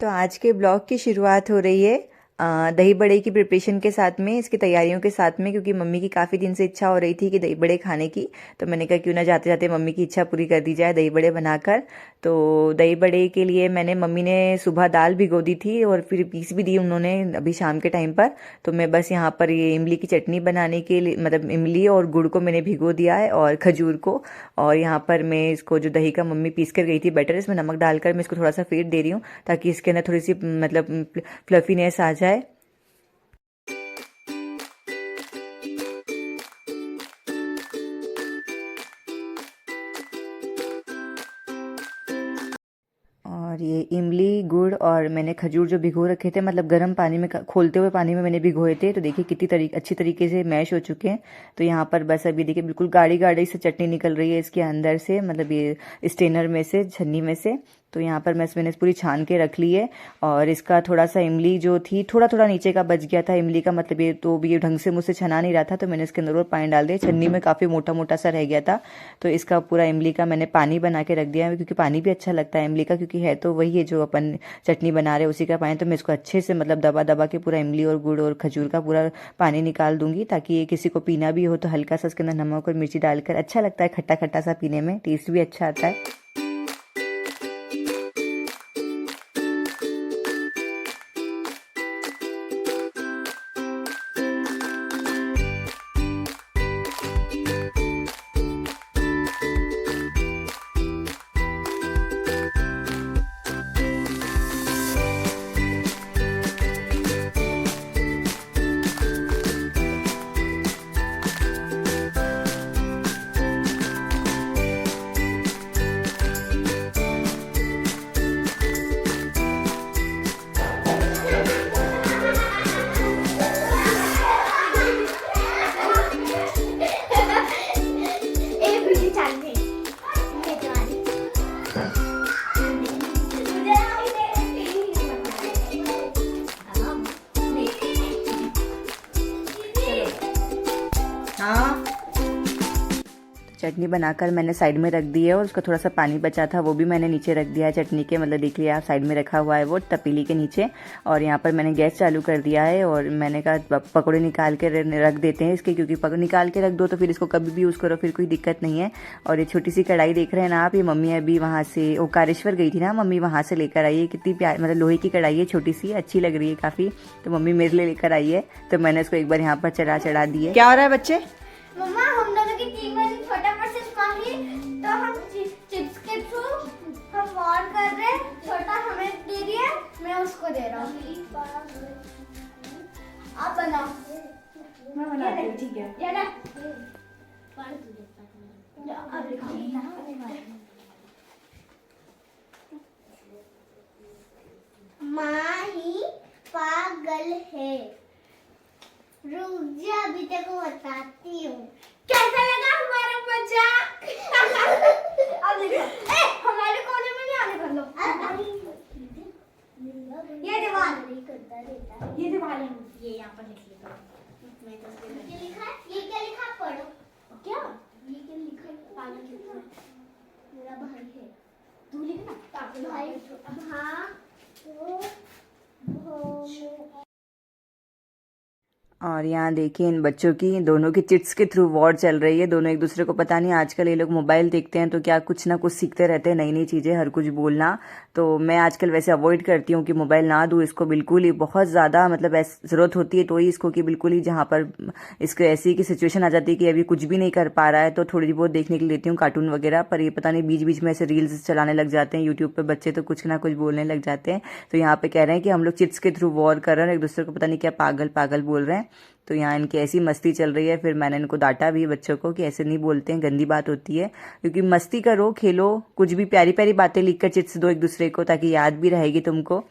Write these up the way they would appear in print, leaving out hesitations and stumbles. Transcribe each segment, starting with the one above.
तो आज के ब्लॉग की शुरुआत हो रही है दही बड़े की प्रिपरेशन के साथ में, इसकी तैयारियों के साथ में, क्योंकि मम्मी की काफ़ी दिन से इच्छा हो रही थी कि दही बड़े खाने की। तो मैंने कहा क्यों ना जाते जाते मम्मी की इच्छा पूरी कर दी जाए दही बड़े बनाकर। तो दही बड़े के लिए मैंने मम्मी ने सुबह दाल भिगो दी थी और फिर पीस भी दी उन्होंने अभी शाम के टाइम पर। तो मैं बस यहाँ पर ये इमली की चटनी बनाने के लिए, मतलब इमली और गुड़ को मैंने भिगो दिया है और खजूर को। और यहाँ पर मैं इसको जो दही का मम्मी पीस कर गई थी बैटर, इसमें नमक डालकर मैं इसको थोड़ा सा फेंट दे रही हूँ ताकि इसके अंदर थोड़ी सी मतलब फ्लफीनेस आ जाए। और ये इमली गुड़ और मैंने खजूर जो भिगो रखे थे, मतलब गर्म पानी में, खोलते हुए पानी में मैंने भिगोए थे। तो देखिए कितनी अच्छी तरीके से मैश हो चुके हैं। तो यहाँ पर बस अभी देखिए बिल्कुल गाढ़ी गाढ़ी से चटनी निकल रही है इसके अंदर से, मतलब ये स्टेनर में से, छन्नी में से। तो यहाँ पर मैंने पूरी छान के रख ली है। और इसका थोड़ा सा इमली जो थी, थोड़ा थोड़ा नीचे का बच गया था इमली का, मतलब ये तो भी ये ढंग से मुझसे छना नहीं रहा था, तो मैंने इसके अंदर और पानी डाल दिया। छन्नी में काफ़ी मोटा मोटा सा रह गया था, तो इसका पूरा इमली का मैंने पानी बना के रख दिया है, क्योंकि पानी भी अच्छा लगता है इमली का, क्योंकि है तो वही है जो अपन चटनी बना रहे हैं उसी का पानी। तो मैं इसको अच्छे से मतलब दबा दबा के पूरा इमली और गुड़ और खजूर का पूरा पानी निकाल दूंगी, ताकि ये किसी को पीना भी हो तो हल्का सा इसके अंदर नमक और मिर्ची डालकर अच्छा लगता है, खट्टा खट्टा सा पीने में, टेस्ट भी अच्छा आता है। चटनी बनाकर मैंने साइड में रख दी है, और उसका थोड़ा सा पानी बचा था वो भी मैंने नीचे रख दिया है चटनी के, मतलब देख लिया आप साइड में रखा हुआ है वो तपीली के नीचे। और यहाँ पर मैंने गैस चालू कर दिया है, और मैंने कहा पकौड़े निकाल के रख देते हैं इसके, क्योंकि पकौड़े निकाल के रख दो तो फिर इसको कभी भी यूज़ करो, फिर कोई दिक्कत नहीं है। और ये छोटी सी कढ़ाई देख रहे हैं ना आप, ये मम्मी अभी वहाँ से ओकारेश्वर गई थी ना, मम्मी वहाँ से लेकर आई है। कितनी प्यार, मतलब लोहे की कढ़ाई है, छोटी सी, अच्छी लग रही है काफ़ी। तो मम्मी मेरे लिए लेकर आई है, तो मैंने इसको एक बार यहाँ पर चढ़ा दी है। क्या हो रहा है बच्चे? मम्मा हम दोनों की टीम में छोटा प्रोसेस मांगी, तो हम चिप्स के थ्रू हम वॉर कर रहे हैं। छोटा हमें दे दिया, मैं उसको दे रहा हूँ। आप बनाओ, मैं बनाती हूँ, ठीक है। ये ना माँ ही पागल है। रुक जा, अभी तक बताती हूँ। कैसा लगा हमारा मजाक? अब देखो, हमारे कोने में नहीं आने कर लो। ये दीवार, ये दीवार है, ये यहाँ पर लिख लिखा है। ये क्या लिखा है? पढ़ो। क्या ये क्या लिखा है? पागल लिखा है। मेरा भाई है, तू लिखना भाई। हाँ और यहाँ देखिए इन बच्चों की, दोनों की चिट्स के थ्रू वॉर चल रही है। दोनों एक दूसरे को, पता नहीं आजकल ये लोग मोबाइल देखते हैं तो क्या कुछ ना कुछ सीखते रहते हैं, नई नई चीज़ें, हर कुछ बोलना। तो मैं आजकल वैसे अवॉइड करती हूँ कि मोबाइल ना दूँ इसको बिल्कुल ही, बहुत ज़्यादा मतलब ऐसी ज़रूरत होती है तो ही इसको, कि बिल्कुल ही जहाँ पर इसको ऐसी की सिचुएशन आ जाती है कि अभी कुछ भी नहीं कर पा रहा है, तो थोड़ी बहुत देखने के लिए लेती हूँ कार्टून वगैरह। पर ये पता नहीं बीच बीच में ऐसे रील्स चलाने लग जाते हैं यूट्यूब पर बच्चे, तो कुछ ना कुछ बोलने लग जाते हैं। तो यहाँ पे कह रहे हैं कि हम लोग चिट्स के थ्रू वॉर कर रहे हैं, एक दूसरे को पता नहीं क्या पागल पागल बोल रहे हैं। तो यहाँ इनकी ऐसी मस्ती चल रही है। फिर मैंने इनको डांटा भी बच्चों को कि ऐसे नहीं बोलते हैं, गंदी बात होती है, क्योंकि मस्ती करो, खेलो, कुछ भी प्यारी प्यारी बातें लिखकर चिट्स दो एक दूसरे को, ताकि याद भी रहेगी तुमको।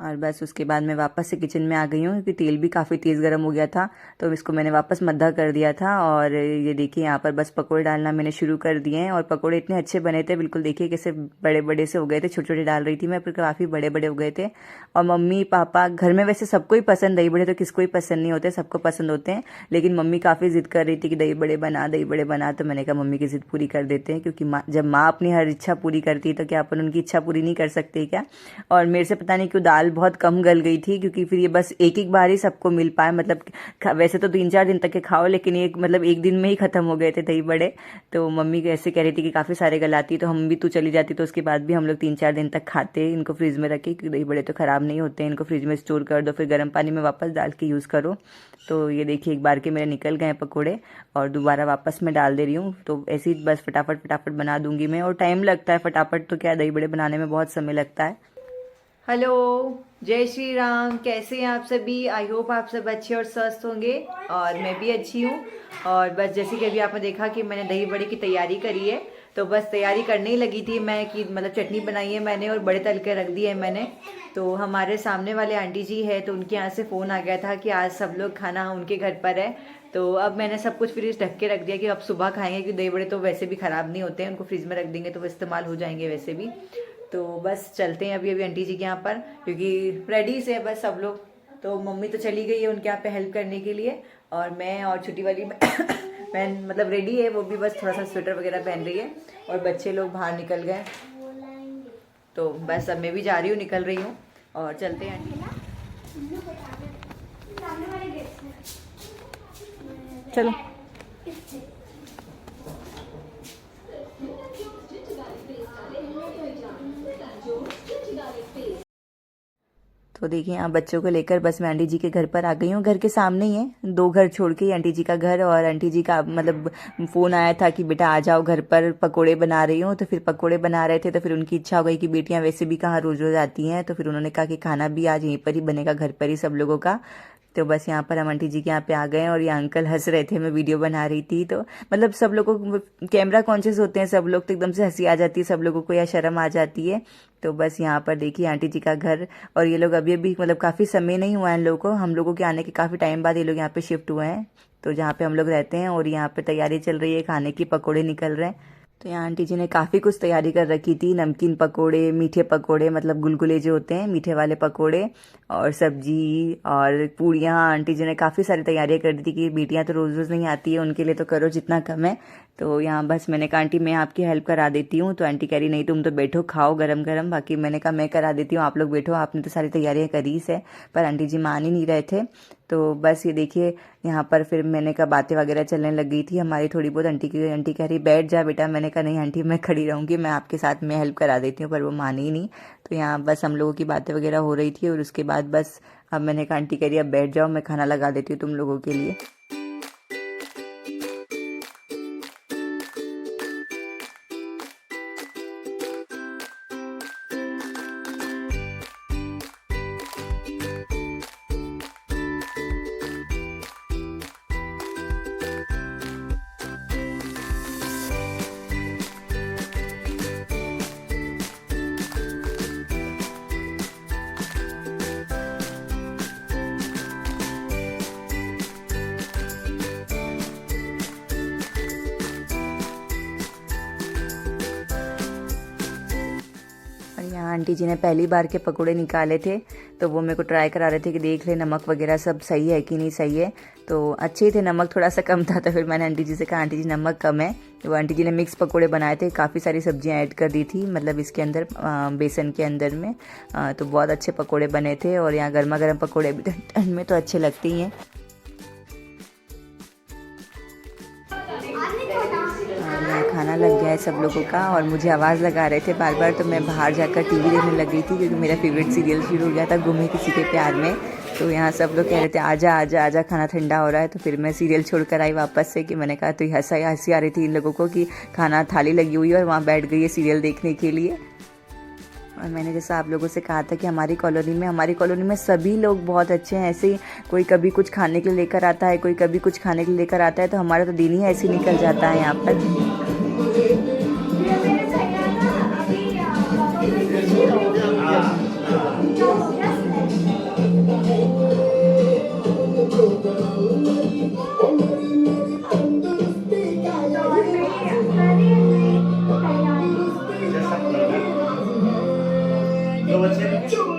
और बस उसके बाद मैं वापस से किचन में आ गई हूँ क्योंकि तेल भी काफ़ी तेज़ गर्म हो गया था, तो इसको मैंने वापस मद्दा कर दिया था। और ये देखिए यहाँ पर बस पकोड़े डालना मैंने शुरू कर दिए हैं और पकोड़े इतने अच्छे बने थे, बिल्कुल देखिए कैसे बड़े बड़े से हो गए थे। छोटे छोटे डाल रही थी मैं, पर काफ़ी बड़े बड़े हो गए थे। और मम्मी पापा घर में वैसे सबको ही पसंद, दही बड़े तो किसको ही पसंद नहीं होते, सबको पसंद होते हैं, लेकिन मम्मी काफ़ी ज़िद कर रही थी कि दही बड़े बना, दही बड़े बना। तो मैंने कहा मम्मी की ज़िद पूरी कर देते हैं, क्योंकि जब माँ अपनी हर इच्छा पूरी करती है तो क्या अपन उनकी इच्छा पूरी नहीं कर सकते क्या। और मेरे से पता नहीं क्यों दाल बहुत कम गल गई थी, क्योंकि फिर ये बस एक एक बार ही सबको मिल पाए, मतलब वैसे तो 3-4 दिन तक के खाओ, लेकिन एक मतलब एक दिन में ही खत्म हो गए थे दही बड़े। तो मम्मी ऐसे कह रही थी कि काफ़ी सारे गलाती, तो हम भी तू चली जाती तो उसके बाद भी हम लोग 3-4 दिन तक खाते, इनको फ्रिज में रखे, क्योंकि दही बड़े तो ख़राब नहीं होते, इनको फ्रिज में स्टोर कर दो, फिर गर्म पानी में वापस डाल के यूज़ करो। तो ये देखिए एक बार के मेरे निकल गए पकोड़े और दोबारा वापस मैं डाल दे रही हूँ। तो ऐसे ही बस फटाफट फटाफट बना दूंगी मैं, और टाइम लगता है फटाफट, तो क्या दही बड़े बनाने में बहुत समय लगता है। हेलो, जय श्री राम, कैसे हैं आप सभी? आई होप आप सब अच्छे और स्वस्थ होंगे, और मैं भी अच्छी हूँ। और बस जैसे कि अभी आपने देखा कि मैंने दही बड़े की तैयारी करी है, तो बस तैयारी करने ही लगी थी मैं कि मतलब चटनी बनाई है मैंने और बड़े तल के रख दिए हैं मैंने। तो हमारे सामने वाले आंटी जी है, तो उनके यहाँ से फ़ोन आ गया था कि आज सब लोग खाना उनके घर पर है। तो अब मैंने सब कुछ फ्रिज ढक के रख दिया कि अब सुबह खाएंगे, क्योंकि दही बड़े तो वैसे भी ख़राब नहीं होते हैं, उनको फ्रिज में रख देंगे तो वो इस्तेमाल हो जाएंगे वैसे भी। तो बस चलते हैं अभी आंटी जी के यहाँ पर, क्योंकि रेडी से बस सब लोग। तो मम्मी तो चली गई है उनके यहाँ पे हेल्प करने के लिए, और मैं और छोटी वाली बहन मतलब रेडी है, वो भी बस थोड़ा सा स्वेटर वगैरह पहन रही है, और बच्चे लोग बाहर निकल गए। तो बस अब मैं भी जा रही हूँ, निकल रही हूँ, और चलते हैं आंटी। चलो। तो देखिए यहाँ बच्चों को लेकर बस मैं आंटी जी के घर पर आ गई हूँ। घर के सामने ही है, 2 घर छोड़ के ही आंटी जी का घर। और आंटी जी का मतलब फ़ोन आया था कि बेटा आ जाओ घर पर, पकोड़े बना रही हूँ। तो फिर पकोड़े बना रहे थे, तो फिर उनकी इच्छा हो गई कि बेटियाँ वैसे भी कहाँ रोज़ रोज़ आती हैं, तो फिर उन्होंने कहा कि खाना भी आज यहीं पर ही बनेगा, घर पर ही सब लोगों का। तो बस यहाँ पर हम आंटी जी के यहाँ पे आ गए, और ये अंकल हंस रहे थे, मैं वीडियो बना रही थी। तो मतलब सब लोगों को कैमरा कॉन्शियस होते हैं सब लोग, तो एकदम से हंसी आ जाती है सब लोगों को, या शर्म आ जाती है। तो बस यहाँ पर देखिए आंटी जी का घर, और ये लोग अभी अभी मतलब काफ़ी समय नहीं हुआ है इन लोगों को, हम लोगों के आने के काफ़ी टाइम बाद ये लोग यहाँ पे शिफ्ट हुए हैं, तो जहाँ पे हम लोग रहते हैं। और यहाँ पे तैयारी चल रही है खाने की, पकोड़े निकल रहे हैं। तो यहाँ आंटी जी ने काफ़ी कुछ तैयारी कर रखी थी, नमकीन पकोड़े, मीठे पकोड़े, मतलब गुलगुले जो होते हैं मीठे वाले पकोड़े, और सब्जी और पूड़ियाँ। आंटी जी ने काफ़ी सारी तैयारियाँ कर दी थी कि बेटियाँ तो रोज़ रोज़ नहीं आती है, उनके लिए तो करो जितना कम है। तो यहाँ बस मैंने कहा आंटी मैं आपकी हेल्प करा देती हूँ, तो आंटी कह रही नहीं तुम तो बैठो खाओ गरम गरम, बाकी मैंने कहा मैं करा देती हूँ, आप लोग बैठो, आपने तो सारी तैयारियाँ करी से। पर आंटी जी मान ही नहीं रहे थे। तो बस ये देखिए यहाँ पर फिर मैंने कहा बातें वगैरह चलने लग गई थी हमारी थोड़ी बहुत। आंटी कह रही बैठ जा बेटा, मैंने कहा नहीं आंटी मैं खड़ी रहूँगी, मैं आपके साथ में हेल्प करा देती हूँ, पर वो मानी ही नहीं। तो यहाँ बस हम लोगों की बातें वगैरह हो रही थी, और उसके बाद बस अब मैंने कहा आंटी कह रही अब बैठ जाओ, मैं खाना लगा देती हूँ तुम लोगों के लिए। यहाँ आंटी जी ने पहली बार के पकोड़े निकाले थे, तो वो मेरे को ट्राई करा रहे थे कि देख ले नमक वगैरह सब सही है कि नहीं सही है। तो अच्छे ही थे, नमक थोड़ा सा कम था, तो फिर मैंने आंटी जी से कहा आंटी जी नमक कम है। तो आंटी जी ने मिक्स पकोड़े बनाए थे, काफ़ी सारी सब्जियां ऐड कर दी थी मतलब इसके अंदर, बेसन के अंदर में। तो बहुत अच्छे पकोड़े बने थे, और यहाँ गर्मा गर्म पकोड़े भी ठंड में तो अच्छे लगते ही हैं। खाना लग गया है सब लोगों का, और मुझे आवाज़ लगा रहे थे बार बार, तो मैं बाहर जाकर टीवी देखने लग गई थी, क्योंकि मेरा फेवरेट सीरियल शुरू हो गया था गुम है किसी के प्यार में। तो यहाँ सब लोग कह रहे थे आजा आजा आजा, खाना ठंडा हो रहा है। तो फिर मैं सीरियल छोड़कर आई वापस से, कि मैंने कहा तो हंसी आ रही थी इन लोगों को कि खाना थाली लगी हुई है और वहाँ बैठ गई है सीरियल देखने के लिए। और मैंने जैसा आप लोगों से कहा था कि हमारी कॉलोनी में सभी लोग बहुत अच्छे हैं। ऐसे ही कोई कभी कुछ खाने के लिए लेकर आता है, कोई कभी कुछ खाने के लिए लेकर आता है, तो हमारा तो दिन ही ऐसे निकल जाता है यहाँ पर।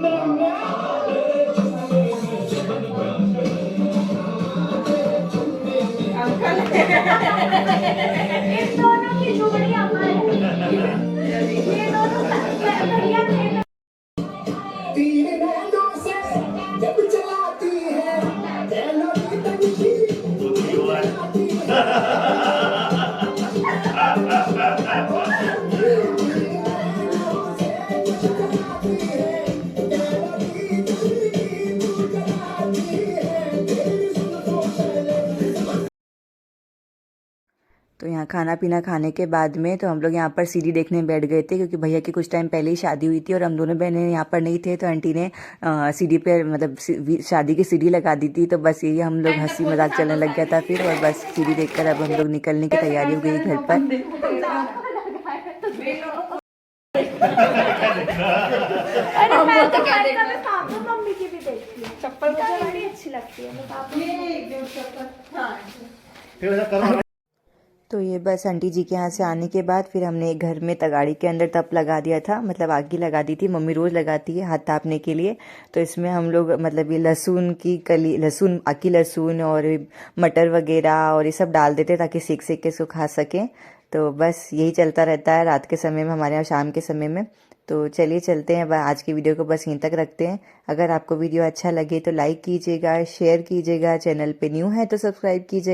इन दोनों की जोड़ी अमर है। ये दोनों बढ़िया थे। तो यहाँ खाना पीना खाने के बाद में तो हम लोग यहाँ पर सीडी देखने बैठ गए थे, क्योंकि भैया की कुछ टाइम पहले ही शादी हुई थी और हम दोनों बहनें यहाँ पर नहीं थे, तो आंटी ने सीडी पे मतलब शादी की सीडी लगा दी थी। तो बस यही हम लोग हंसी मजाक चलने लग गया था फिर, और बस सीडी देखकर अब हम लोग निकलने की तैयारी हो गई घर पर। अरे मैं तो पापा मम्मी की भी देखती हूँ, चप्पल बड़ी अच्छी लगती है पापा। तो ये बस आंटी जी के यहाँ से आने के बाद फिर हमने घर में तगाड़ी के अंदर तप लगा दिया था, मतलब आग ही लगा दी थी। मम्मी रोज़ लगाती है हाथ तापने के लिए। तो इसमें हम लोग मतलब ये लहसुन की कली, लहसुन, आकी लहसुन और मटर वगैरह और ये सब डाल देते ताकि सेक सेक के इसको खा सकें। तो बस यही चलता रहता है रात के समय में, हमारे यहाँ शाम के समय में। तो चलिए चलते हैं, आज की वीडियो को बस यहीं तक रखते हैं। अगर आपको वीडियो अच्छा लगे तो लाइक कीजिएगा, शेयर कीजिएगा, चैनल पे न्यू है तो सब्सक्राइब कीजिएगा।